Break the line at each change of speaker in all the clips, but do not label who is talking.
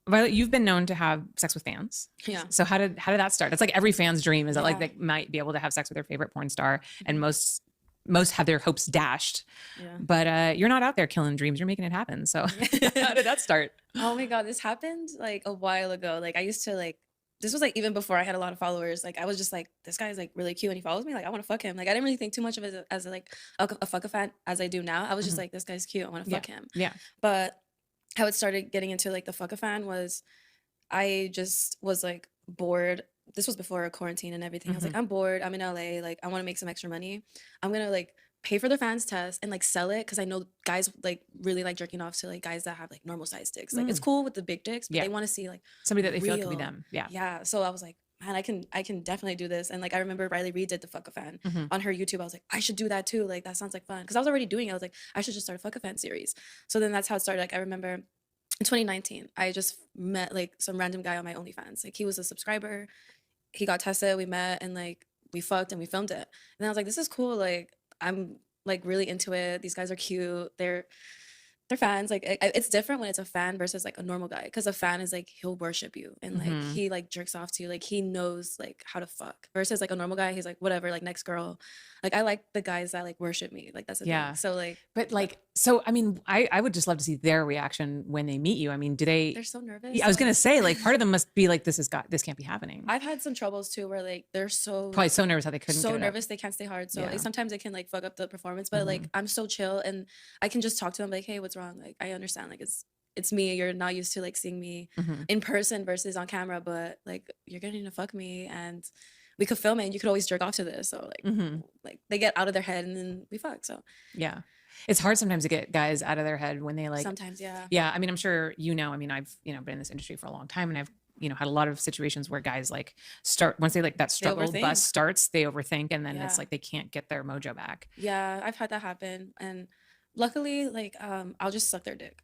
Violet, you've been known to have sex with fans.
Yeah.
So how did that start? That's like every fan's dream, is that like
Yeah.
they might be able to have sex with their favorite porn star, and most have their hopes dashed.
Yeah.
But you're not out there killing dreams. You're making it happen. So how did that start?
Oh my God, this happened like a while ago. Like I used to like, this was like even before I had a lot of followers. Like I was just like, this guy's like really cute and he follows me. Like I want to fuck him. Like I didn't really think too much of it as like a fuck a fan as I do now. I was just like, this guy's cute. I want to fuck him.
Yeah.
But how it started getting into like the fuck a fan was, I just was like bored. This was before quarantine and everything. I was like, I'm bored. I'm in LA. Like I want to make some extra money. I'm gonna like pay for the fans test and like sell it, because I know guys like really like jerking off to like guys that have like normal size dicks. Like it's cool with the big dicks, but they want to see like
somebody that they feel
real.
could be them. Yeah.
Yeah. So I was like, man, I can definitely do this. And like I remember Riley Reid did the fuck a fan on her YouTube. I was like, I should do that too. Like that sounds like fun. Because I was already doing it. I was like, I should just start a fuck a fan series. So then that's how it started. Like I remember in 2019, I just met like some random guy on my OnlyFans. Like he was a subscriber. He got tested. We met and like we fucked and we filmed it. And then I was like, this is cool. Like I'm like really into it. These guys are cute. They're fans. Like it's different when it's a fan versus like a normal guy, because a fan is like he'll worship you and like he like jerks off to you, like he knows like how to fuck, versus like a normal guy, he's like whatever, like next girl. Like I like the guys that like worship me, like that's the thing. So like,
but like, so I mean, I would just love to see their reaction when they meet you. I mean, they're
so nervous.
Yeah, I was gonna say, like, part of them must be like, this can't be happening.
I've had some troubles too where like they're
probably so nervous how they couldn't
so nervous they can't stay hard, so like, sometimes it can like fuck up the performance, but like I'm so chill and I can just talk to them like, hey, what's wrong? Like I understand, like it's me. You're not used to like seeing me in person versus on camera, but like you're getting to fuck me and we could film it and you could always jerk off to this. So like like they get out of their head and then we fuck. So
yeah, it's hard sometimes to get guys out of their head when they like
sometimes.
Yeah, I mean, I'm sure I mean, I've been in this industry for a long time, and I've had a lot of situations where guys like start, once they like that struggle bus starts, they overthink, and then it's like they can't get their mojo back.
Yeah, I've had that happen, and luckily like I'll just suck their dick.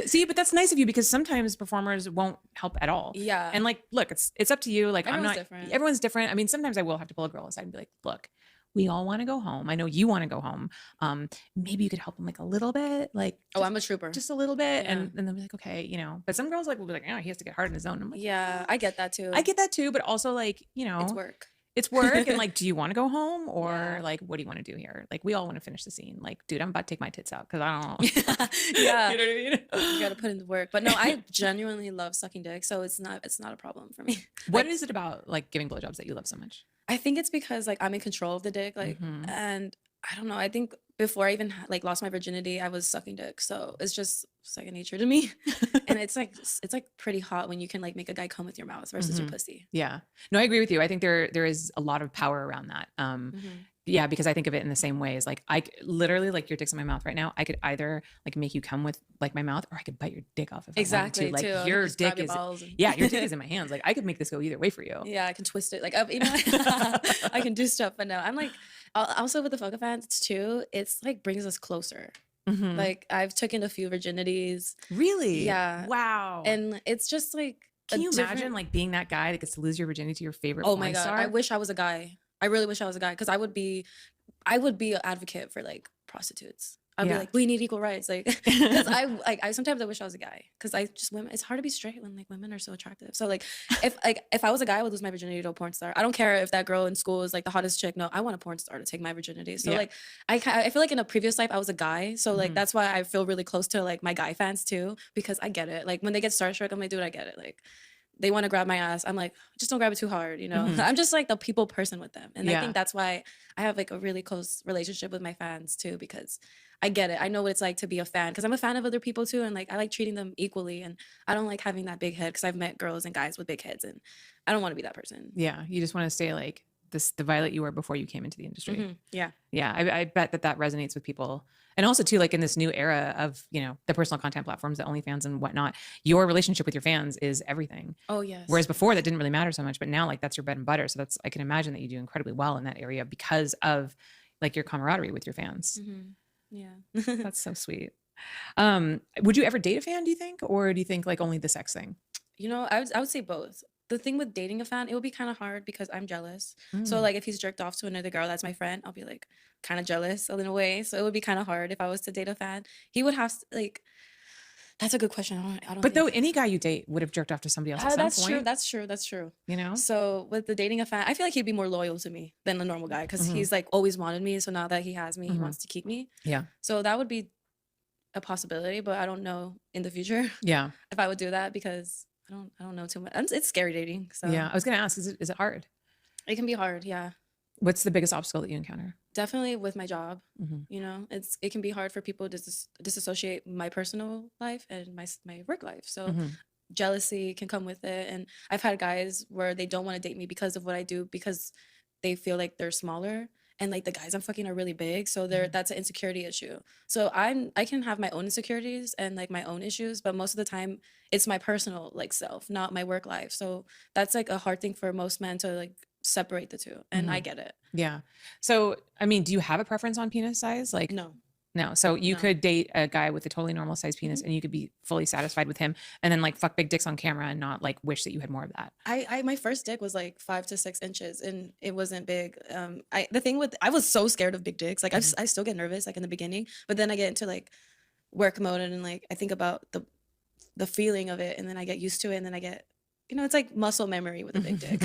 See, but that's nice of you, because sometimes performers won't help at all.
Yeah.
And like, look, it's up to you. Like everyone's different. I mean, sometimes I will have to pull a girl aside and be like, look, we all want to go home. I know you want to go home. Maybe you could help them like a little bit. Like,
I'm a trooper.
Just a little bit. Yeah. And they'll be like, okay, But some girls like will be like, oh, he has to get hard in his zone. I'm like,
yeah, I get that too.
I get that too, but also like,
it's work.
It's work. And like, do you want to go home, or like, what do you want to do here? Like, we all want to finish the scene. Like, dude, I'm about to take my tits out because I don't.
Yeah.
You know what I mean?
You got to put in the work. But no, I genuinely love sucking dick, so it's not a problem for me.
What is it about like giving blowjobs that you love so much?
I think it's because like I'm in control of the dick, like, and I don't know. I think before I even like lost my virginity, I was sucking dick, so it's just second nature to me. And it's like pretty hot when you can like make a guy come with your mouth versus your pussy.
Yeah, no, I agree with you. I think there is a lot of power around that. Yeah, because I think of it in the same way as like, I literally, like, your dick's in my mouth right now. I could either like make you come with like my mouth, or I could bite your dick off if I wanted to. Like your dick is, your dick is in my hands. Like I could make this go either way for you.
Yeah, I can twist it. Like I can do stuff, but no, I'm like, also with the fuck fans too. It's like brings us closer. Like I've taken a few virginities.
Really?
Yeah.
Wow.
And it's just like,
can you imagine like being that guy that gets to lose your virginity to your favorite porn star?
Oh my God, I wish I was a guy. I really wish I was a guy, because I would be an advocate for like prostitutes. I'd be like, we need equal rights, like, because I sometimes I wish I was a guy, because women, it's hard to be straight when like women are so attractive. So like if I was a guy, I would lose my virginity to a porn star. I don't care if that girl in school is like the hottest chick. No, I want a porn star to take my virginity. So like I feel like in a previous life I was a guy, so like that's why I feel really close to like my guy fans too, because I get it. Like when they get starstruck, I'm like, dude, I get it. Like they want to grab my ass. I'm like, just don't grab it too hard, I'm just like the people person with them. And I think that's why I have like a really close relationship with my fans too, because I get it. I know what it's like to be a fan, because I'm a fan of other people too. And like, I like treating them equally. And I don't like having that big head, because I've met girls and guys with big heads, and I don't want to be that person.
Yeah. You just want to stay like the Violet you were before you came into the industry.
Yeah.
Yeah. I bet that resonates with people. And also too, like in this new era of, the personal content platforms, the OnlyFans and whatnot, your relationship with your fans is everything.
Oh yes.
Whereas before that didn't really matter so much, but now like that's your bread and butter. So I can imagine that you do incredibly well in that area because of like your camaraderie with your fans.
Yeah.
That's so sweet. Would you ever date a fan, do you think? Or do you think like only the sex thing?
I would say both. The thing with dating a fan, it would be kind of hard because I'm jealous. So like if he's jerked off to another girl that's my friend, I'll be like kind of jealous in a way. So it would be kind of hard if I was to date a fan. He would have like, That's a good question. I don't
But though
think.
any guy you date would have jerked off to somebody else at some
That's true.
point,
That's true. That's true.
you know?
So with the dating a fan, I feel like he'd be more loyal to me than a normal guy because
Mhm.
he's like always wanted me. So now that he has me, he
Mhm.
wants to keep me.
Yeah.
So that would be a possibility, but I don't know in the future
Yeah.
if I would do that because I don't know too much. It's scary dating. So
Yeah. I was going to ask, is it hard?
it can be hard. Yeah.
What's the biggest obstacle that you encounter?
Definitely with my job,
Mhm.
you know, it can be hard for people to disassociate my personal life and my work life. So
Mhm.
jealousy can come with it. And I've had guys where they don't want to date me because of what I do because they feel like they're smaller. And like the guys I'm fucking are really big, so
Mhm.
that's an insecurity issue. So I can have my own insecurities and like my own issues, but most of the time it's my personal like self, not my work life. So that's like a hard thing for most men to like separate the two, and I
Mhm.
get it.
Yeah. So, I mean, do you have a preference on penis size? Like,
No,
no. So you
no.
could date a guy with a totally normal size penis
Mhm.
and you could be fully satisfied with him and then like fuck big dicks on camera and not like wish that you had more of that.
I my first dick was like 5 to 6 inches and it wasn't big. The thing with I was so scared of big dicks. Like
Mhm.
I still get nervous like in the beginning, but then I get into like work mode and like I think about the feeling of it and then I get used to it and then I get it's like muscle memory with a big dick.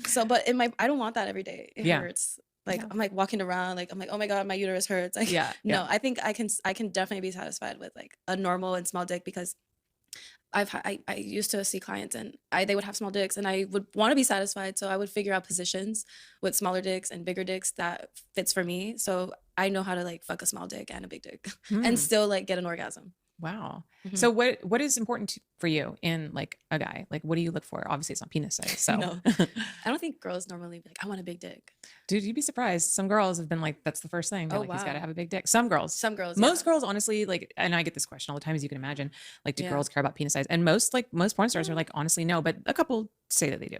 So but I don't want that every day. It
Yeah.
hurts. Like
Yeah.
I'm like walking around like I'm like, oh my God, my uterus hurts. Like
Yeah.
no,
Yeah.
I think I can definitely be satisfied with like a normal and small dick because I used to see clients and they would have small dicks and I would want to be satisfied. So I would figure out positions with smaller dicks and bigger dicks that fits for me. So I know how to like fuck a small dick and a big dick and
Hmm.
still like get an orgasm.
Wow.
Mhm.
So what is important for you in like a guy? Like what do you look for? Obviously it's not penis size. So
No, I don't think girls normally be like, I want a big dick.
dude, you'd be surprised. Some girls have been like, that's the first thing. They're
Oh
like, he's got to
wow.
have a big dick. Some girls,
Some girls,
most
yeah.
girls, honestly, like, and I get this question all the time, as you can imagine. Like, do
Yeah.
girls care about penis size? And most porn stars are like, honestly, no, but a couple say that they do.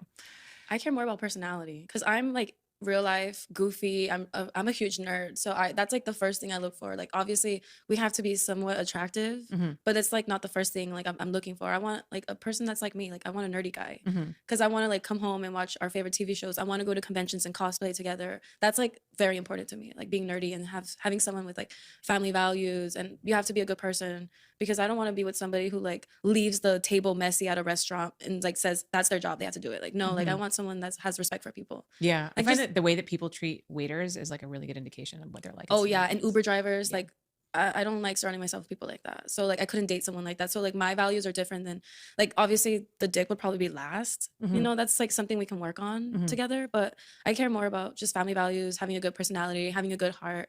I care more about personality because I'm like real life goofy. I'm a huge nerd, so I that's like the first thing I look for. Like obviously we have to be somewhat attractive,
Mhm.
but it's like not the first thing like I'm looking for. I want like a person that's like me. Like I want a nerdy guy
Mhm.
because I want to like come home and watch our favorite TV shows. I want to go to conventions and cosplay together. That's like very important to me. Like being nerdy and having someone with like family values, and you have to be a good person because I don't want to be with somebody who like leaves the table messy at a restaurant and like says that's their job, they have to do it. Like no, like I
Mhm.
want someone that has respect for people.
Yeah. I
Like
find
just
that the way that people treat waiters is like a really good indication of what they're like.
oh
as
yeah,
human
and
beings.
Uber drivers
Yeah.
like I don't like surrounding myself with people like that. So like I couldn't date someone like that. So like my values are different than like obviously the dick would probably be last. You
Mhm.
know, that's like something we can work on
Mhm.
together. But I care more about just family values, having a good personality, having a good heart,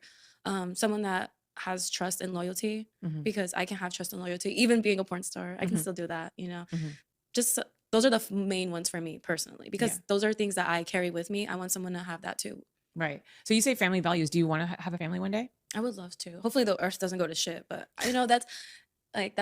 someone that has trust and loyalty
Mhm.
because I can have trust and loyalty. Even being a porn star, I can
Mhm.
still do that, you know.
Mhm.
Just those are the main ones for me personally because
Yeah.
those are things that I carry with me. I want someone to have that too.
Right. So you say family values. Do you want to have a family one day?
I would love to. Hopefully the earth doesn't go to shit, but you know that's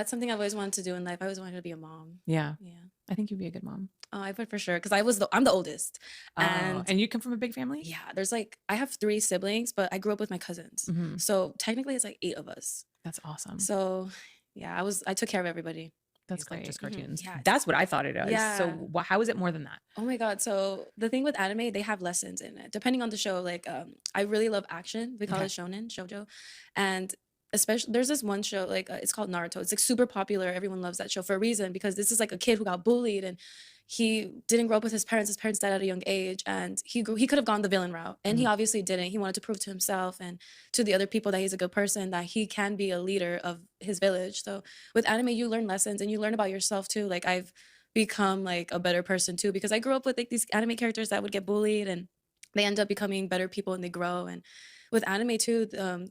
something I've always wanted to do in life. I always wanted to be a mom.
Yeah.
Yeah.
I think you'd be a good mom.
Oh, I would for sure because I'm the oldest,
Oh,
and
and you come from a big family?
yeah, there's like I have 3 siblings, but I grew up with my cousins,
Mhm.
so technically it's like 8 of us.
That's awesome.
So yeah, I took care of everybody.
That's
basically.
great. Just
Mhm.
cartoons.
Yeah.
That's what I thought it was.
Yeah.
So how is it more than that?
Oh my God. So the thing with anime, they have lessons in it, depending on the show. Like, I really love action. We call
Okay.
it shonen, shoujo. And especially there's this one show, like it's called Naruto. It's like super popular. Everyone loves that show for a reason because this is like a kid who got bullied and he didn't grow up with his parents. His parents died at a young age and he could have gone the villain route. And he
Mhm.
obviously didn't. He wanted to prove to himself and to the other people that he's a good person, that he can be a leader of his village. So with anime, you learn lessons and you learn about yourself too. Like I've become like a better person too because I grew up with like these anime characters that would get bullied and they end up becoming better people and they grow. And with anime too,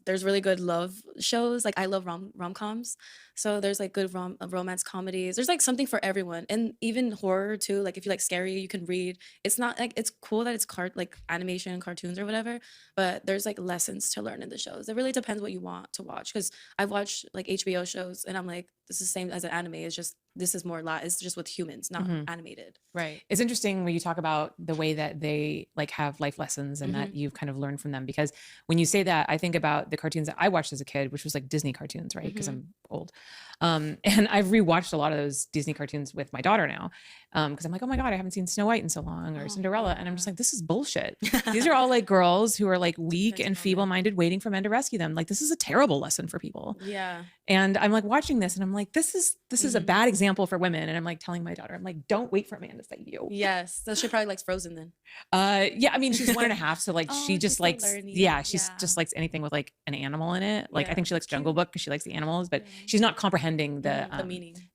there's really good love shows. Like I love rom-coms, so there's like good romance comedies. There's like something for everyone, and even horror too. Like if you like scary, you can read. It's not like it's cool that it's like animation, cartoons or whatever, but there's like lessons to learn in the shows. It really depends what you want to watch because I've watched like HBO shows and I'm like, this is the same as an anime. It's just this is more it's just with humans, not
Mhm.
animated.
Right. It's interesting when you talk about the way that they like have life lessons and that you've kind of learned from them, because when you say that, I think about the cartoons that I watched as a kid, which was like Disney cartoons, right? Because
Mhm.
I'm old. And I've rewatched a lot of those Disney cartoons with my daughter now. Cause I'm like, oh my God, I haven't seen Snow White in so long, or Cinderella. And I'm just like, this is bullshit. These are all like girls who are like weak and feeble-minded, waiting for men to rescue them. Like, this is a terrible lesson for people.
Yeah.
And I'm like watching this and I'm like, this is a bad example for women. And I'm like telling my daughter, I'm like, don't wait for a man to save you.
Yes. So she probably likes Frozen then.
Yeah, I mean, she's 1.5, so like she just likes,
she's
just likes anything with like an animal in it. Like I think she likes Jungle Book because she likes the animals, but she's not comprehending the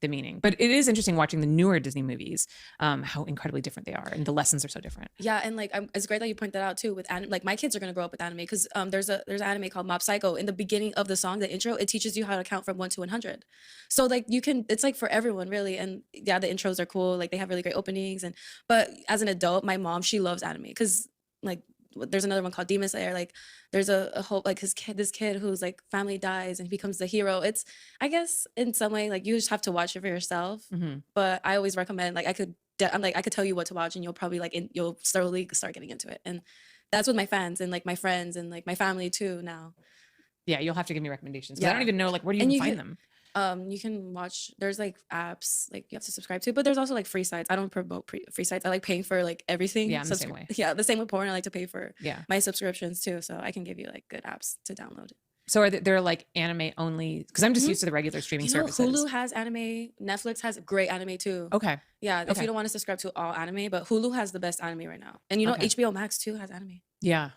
meaning. But it is interesting watching the newer Disney movies, how incredibly different they are, and the lessons are so different.
Yeah, and like it's great that you point that out too with anime. Like my kids are gonna grow up with anime because there's an anime called Mob Psycho. In the beginning of the song, the intro, it teaches you how to count from 1 to 100. So like it's like for everyone really. And yeah, the intros are cool. Like they have really great openings. But as an adult, my mom, she loves anime because like there's another one called Demon Slayer. Like there's a whole like this kid whose like family dies and he becomes the hero. It's, I guess in some way, like you just have to watch it for yourself. But I always recommend, like I could tell you what to watch and you'll probably you'll slowly start getting into it. And that's with my fans and like my friends and like my family too now.
Yeah, you'll have to give me recommendations. I don't even know, like, where do you even find them?
You can watch, there's like apps like you have to subscribe to, but there's also like free sites. I don't promote free sites. I like paying for like everything.
Yeah, I'm the same way.
Yeah, the same with porn. I like to pay for my subscriptions too. So I can give you like good apps to download.
So are there like anime only? Because I'm just used to the regular streaming services.
Hulu has anime. Netflix has great anime too.
Okay.
Yeah, if you don't want to subscribe to all anime, but Hulu has the best anime right now. And you know, HBO Max too has anime.
Yeah.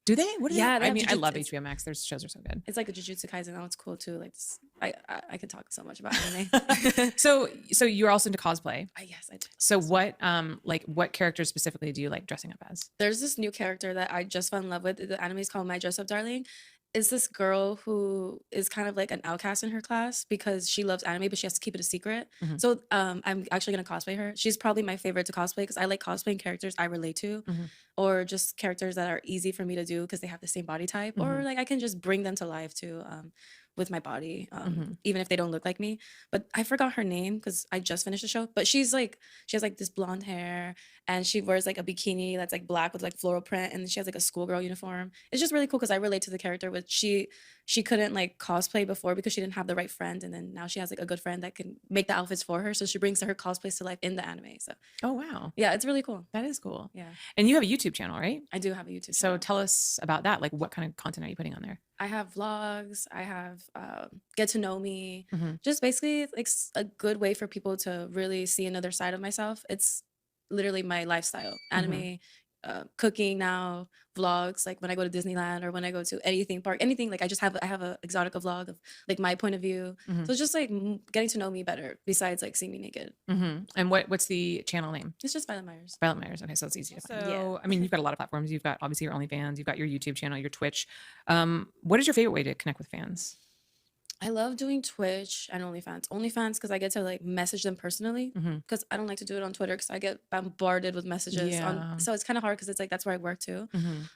Do they? What is it? I mean, I love HBO Max. Their shows are so good.
It's like a Jujutsu Kaisen. That one's cool too. Like this, I could talk so much about anime.
So you're also into cosplay.
Yes, I do.
So what characters specifically do you like dressing up as?
There's this new character that I just fell in love with. The anime is called My Dress Up Darling. It's this girl who is kind of like an outcast in her class because she loves anime, but she has to keep it a secret. So I'm actually gonna cosplay her. She's probably my favorite to cosplay because I like cosplaying characters I relate to, or just characters that are easy for me to do because they have the same body type, or like I can just bring them to life too. With my body, even if they don't look like me. But I forgot her name because I just finished the show. But she has like this blonde hair and she wears like a bikini that's like black with like floral print, and she has like a schoolgirl uniform. It's just really cool because I relate to the character. With she couldn't like cosplay before because she didn't have the right friend, and then now she has like a good friend that can make the outfits for her. So she brings her cosplays to life in the anime. So
oh wow,
yeah, it's really cool.
That is cool.
Yeah,
and you have a YouTube channel, right?
I do have a YouTube channel.
So tell us about that. Like, what kind of content are you putting on there?
I have vlogs, I have get to know me, just basically like a good way for people to really see another side of myself. It's literally my lifestyle, anime, cooking now, vlogs, like when I go to Disneyland or when I go to any theme park, anything. Like I have a Exotica vlog of like my point of view. So it's just like getting to know me better besides like seeing me naked.
And what's the channel name?
It's just Violet Myers.
Violet Myers. Okay, so it's easy to find. So I mean, you've got a lot of platforms. You've got obviously your OnlyFans, you've got your YouTube channel, your Twitch. What is your favorite way to connect with fans?
I love doing Twitch and OnlyFans. OnlyFans because I get to like message them personally, because I don't like to do it on Twitter because I get bombarded with messages. So it's kind of hard because it's like that's where I work too.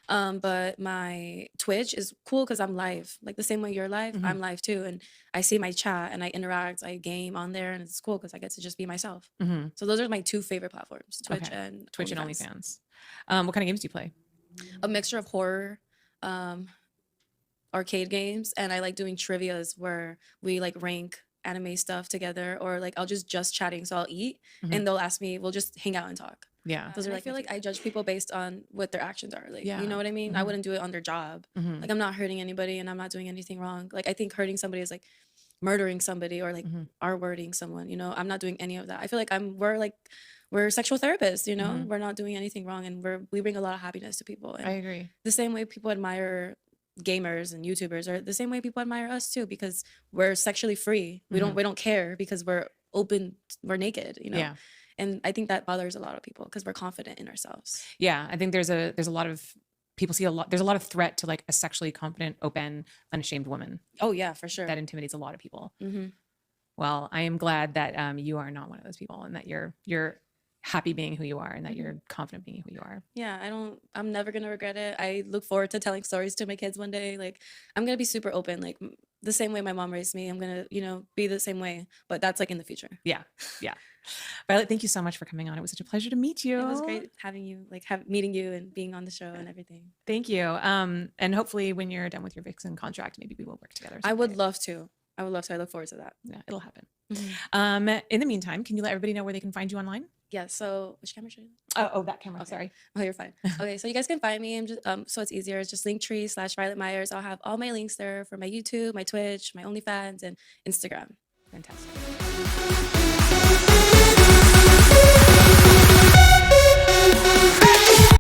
But my Twitch is cool because I'm live. Like the same way you're live, I'm live too. And I see my chat and I interact, I game on there, and it's cool because I get to just be myself. So those are my two favorite platforms, Twitch and
OnlyFans. What kind of games do you play?
A mixture of horror, arcade games, and I like doing trivias where we like rank anime stuff together, or like I'll just chatting, so I'll eat and they'll ask me, we'll just hang out and talk. Those are like, I feel like I judge people based on what their actions are, like you know what I mean. I wouldn't do it on their job. Like I'm not hurting anybody and I'm not doing anything wrong. Like I think hurting somebody is like murdering somebody or like R-wording someone, you know. I'm not doing any of that. I feel like we're sexual therapists, you know. We're not doing anything wrong, and we bring a lot of happiness to people. And
I agree.
The same way people admire gamers and YouTubers are the same way people admire us too, because we're sexually free. We don't care because we're open, we're naked, you know. And I think that bothers a lot of people because we're confident in ourselves.
I think there's a lot of people there's a lot of threat to like a sexually confident, open, unashamed woman.
Oh yeah, for sure.
That intimidates a lot of people. Well, I am glad that you are not one of those people, and that you're happy being who you are, and that you're confident being who you are.
I'm never gonna regret it. I look forward to telling stories to my kids one day. Like I'm gonna be super open, like the same way my mom raised me. I'm gonna, you know, be the same way, but that's like in the future. Yeah.
Violet, thank you so much for coming on. It was such a pleasure to meet you.
It was great having you, like meeting you and being on the show and everything. Thank you.
And hopefully when you're done with your Vixen contract, maybe we will work together someday.
I would love to. I would love to. I look forward to that.
Yeah, it'll happen.
Mm-hmm.
In the meantime, can you let everybody know where they can find you online?
Yeah. So which camera should you?
Oh, that camera.
Okay.
Sorry.
Oh, you're fine. Okay, so you guys can find me. I'm just so it's easier. It's just Linktree/Violet Myers. I'll have all my links there for my YouTube, my Twitch, my OnlyFans, and Instagram.
Fantastic.